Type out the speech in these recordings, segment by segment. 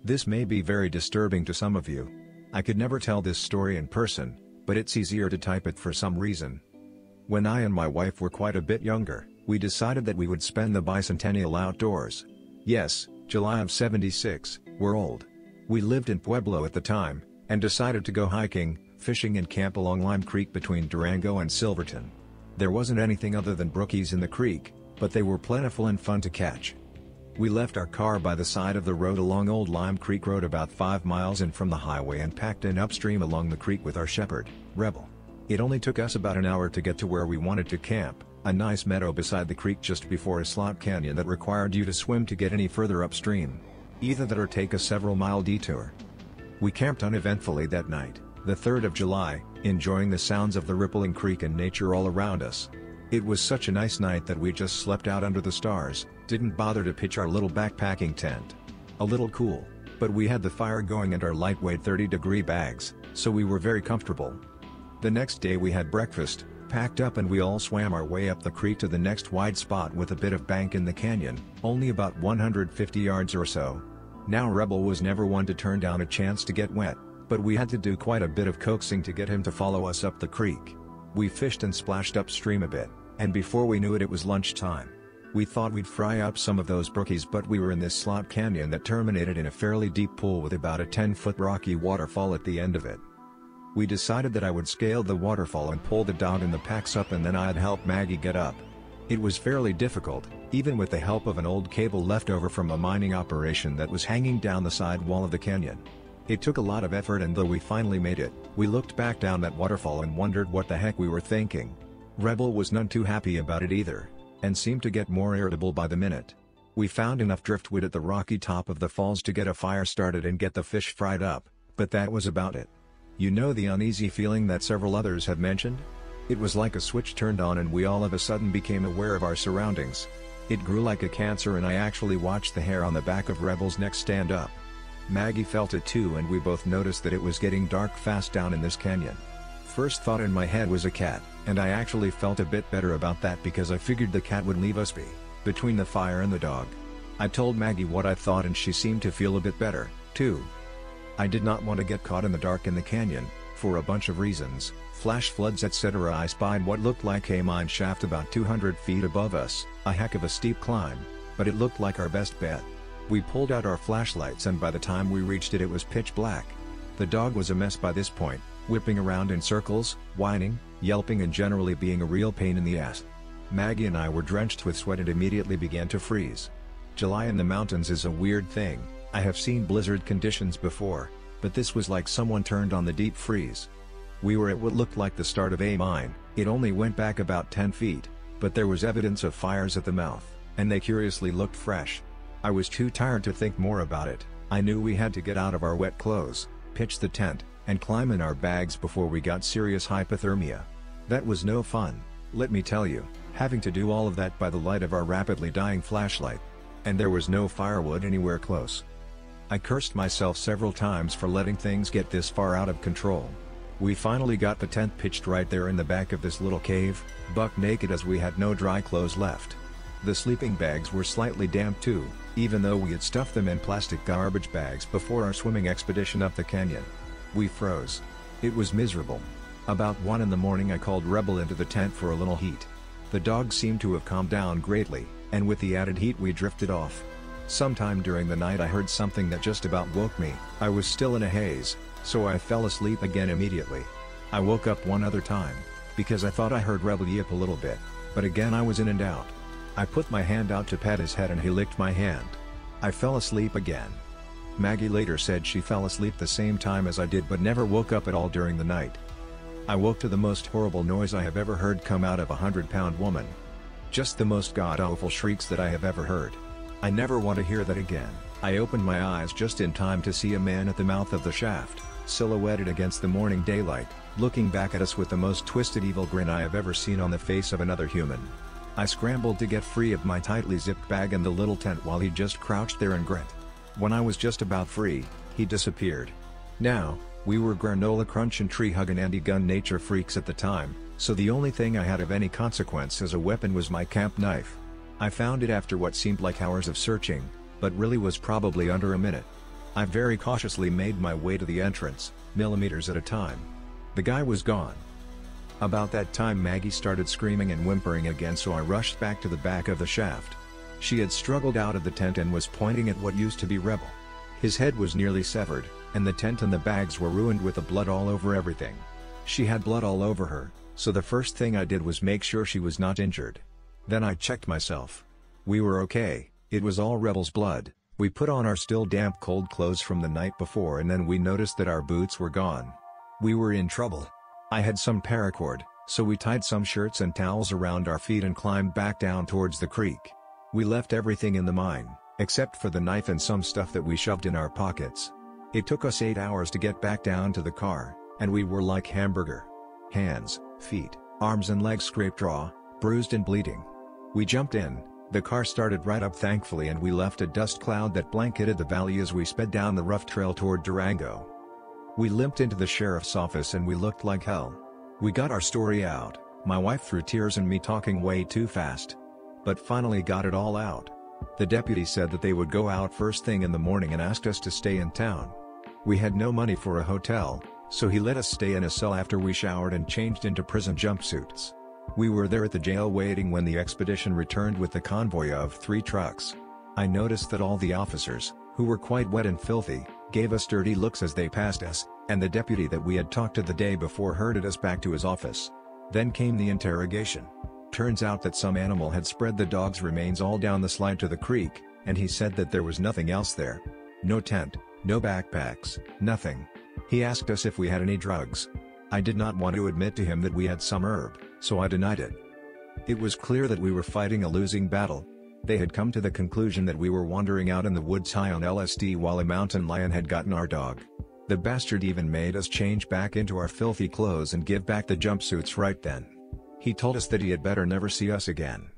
This may be very disturbing to some of you. I could never tell this story in person, but it's easier to type it for some reason. When I and my wife were quite a bit younger, we decided that we would spend the bicentennial outdoors. Yes, July of '76, we're old. We lived in Pueblo at the time, and decided to go hiking, fishing and camp along Lime Creek between Durango and Silverton. There wasn't anything other than brookies in the creek, but they were plentiful and fun to catch. We left our car by the side of the road along Old Lime Creek Road about 5 miles in from the highway and packed in upstream along the creek with our shepherd, Rebel. It only took us about an hour to get to where we wanted to camp, a nice meadow beside the creek just before a slot canyon that required you to swim to get any further upstream. Either that or take a several-mile detour. We camped uneventfully that night, the 3rd of July, enjoying the sounds of the rippling creek and nature all around us. It was such a nice night that we just slept out under the stars, didn't bother to pitch our little backpacking tent. A little cool, but we had the fire going and our lightweight 30-degree bags, so we were very comfortable. The next day we had breakfast, packed up and we all swam our way up the creek to the next wide spot with a bit of bank in the canyon, only about 150 yards or so. Now Rebel was never one to turn down a chance to get wet, but we had to do quite a bit of coaxing to get him to follow us up the creek. We fished and splashed upstream a bit, and before we knew it, it was lunchtime. We thought we'd fry up some of those brookies, but we were in this slot canyon that terminated in a fairly deep pool with about a 10-foot rocky waterfall at the end of it. We decided that I would scale the waterfall and pull the dog and the packs up, and then I'd help Maggie get up. It was fairly difficult, even with the help of an old cable left over from a mining operation that was hanging down the side wall of the canyon. It took a lot of effort, and though we finally made it, we looked back down that waterfall and wondered what the heck we were thinking. Rebel was none too happy about it either, and seemed to get more irritable by the minute. We found enough driftwood at the rocky top of the falls to get a fire started and get the fish fried up, but that was about it. You know the uneasy feeling that several others have mentioned? It was like a switch turned on and we all of a sudden became aware of our surroundings. It grew like a cancer, and I actually watched the hair on the back of Rebel's neck stand up. Maggie felt it too, and we both noticed that it was getting dark fast down in this canyon. First thought in my head was a cat, and I actually felt a bit better about that because I figured the cat would leave us be, between the fire and the dog. I told Maggie what I thought and she seemed to feel a bit better, too. I did not want to get caught in the dark in the canyon, for a bunch of reasons, flash floods etc. I spied what looked like a mine shaft about 200 feet above us, a heck of a steep climb, but it looked like our best bet. We pulled out our flashlights, and by the time we reached it, it was pitch black. The dog was a mess by this point, whipping around in circles, whining, yelping and generally being a real pain in the ass. Maggie and I were drenched with sweat and immediately began to freeze. July in the mountains is a weird thing. I have seen blizzard conditions before, but this was like someone turned on the deep freeze. We were at what looked like the start of a mine. It only went back about 10 feet, but there was evidence of fires at the mouth, and they curiously looked fresh. I was too tired to think more about it. I knew we had to get out of our wet clothes, pitch the tent, and climb in our bags before we got serious hypothermia. That was no fun, let me tell you, having to do all of that by the light of our rapidly dying flashlight. And there was no firewood anywhere close. I cursed myself several times for letting things get this far out of control. We finally got the tent pitched right there in the back of this little cave, buck naked as we had no dry clothes left. The sleeping bags were slightly damp too, even though we had stuffed them in plastic garbage bags before our swimming expedition up the canyon. We froze. It was miserable. About 1 in the morning I called Rebel into the tent for a little heat. The dog seemed to have calmed down greatly, and with the added heat we drifted off. Sometime during the night I heard something that just about woke me. I was still in a haze, so I fell asleep again immediately. I woke up one other time, because I thought I heard Rebel yip a little bit, but again I was in and out. I put my hand out to pat his head and he licked my hand. I fell asleep again. Maggie later said she fell asleep the same time as I did but never woke up at all during the night. I woke to the most horrible noise I have ever heard come out of a 100-pound woman. Just the most god-awful shrieks that I have ever heard. I never want to hear that again. I opened my eyes just in time to see a man at the mouth of the shaft, silhouetted against the morning daylight, looking back at us with the most twisted evil grin I have ever seen on the face of another human. I scrambled to get free of my tightly zipped bag and the little tent while he just crouched there and grinned. When I was just about free, he disappeared. Now, we were granola crunch and tree hug and anti-gun nature freaks at the time, so the only thing I had of any consequence as a weapon was my camp knife. I found it after what seemed like hours of searching, but really was probably under a minute. I very cautiously made my way to the entrance, millimeters at a time. The guy was gone. About that time Maggie started screaming and whimpering again, so I rushed back to the back of the shaft. She had struggled out of the tent and was pointing at what used to be Rebel. His head was nearly severed, and the tent and the bags were ruined with the blood all over everything. She had blood all over her, so the first thing I did was make sure she was not injured. Then I checked myself. We were okay, it was all Rebel's blood. We put on our still damp cold clothes from the night before, and then we noticed that our boots were gone. We were in trouble. I had some paracord, so we tied some shirts and towels around our feet and climbed back down towards the creek. We left everything in the mine, except for the knife and some stuff that we shoved in our pockets. It took us 8 hours to get back down to the car, and we were like hamburger. Hands, feet, arms and legs scraped raw, bruised and bleeding. We jumped in, the car started right up thankfully, and we left a dust cloud that blanketed the valley as we sped down the rough trail toward Durango. We limped into the sheriff's office and we looked like hell. We got our story out, my wife through tears and me talking way too fast. But finally got it all out. The deputy said that they would go out first thing in the morning and asked us to stay in town. We had no money for a hotel, so he let us stay in a cell after we showered and changed into prison jumpsuits. We were there at the jail waiting when the expedition returned with the convoy of 3 trucks. I noticed that all the officers, who were quite wet and filthy, gave us dirty looks as they passed us, and the deputy that we had talked to the day before herded us back to his office. Then came the interrogation. Turns out that some animal had spread the dog's remains all down the slide to the creek, and he said that there was nothing else there. No tent, no backpacks, nothing. He asked us if we had any drugs. I did not want to admit to him that we had some herb, so I denied it. It was clear that we were fighting a losing battle. They had come to the conclusion that we were wandering out in the woods high on LSD while a mountain lion had gotten our dog. The bastard even made us change back into our filthy clothes and give back the jumpsuits right then. He told us that he had better never see us again.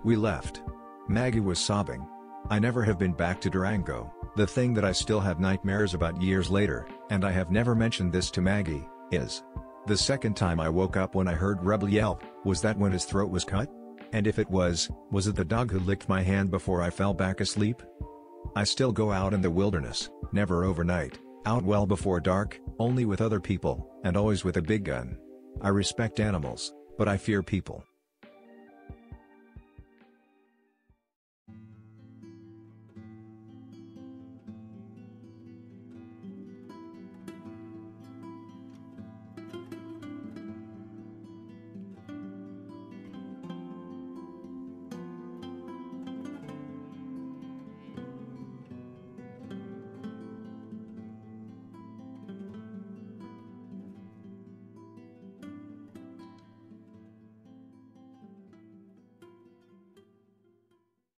We left. Maggie was sobbing. I never have been back to Durango, the thing that I still have nightmares about years later, and I have never mentioned this to Maggie, is the second time I woke up when I heard Rebel yelp. Was that when his throat was cut? And if it was it the dog who licked my hand before I fell back asleep? I still go out in the wilderness, never overnight, out well before dark, only with other people, and always with a big gun. I respect animals, but I fear people.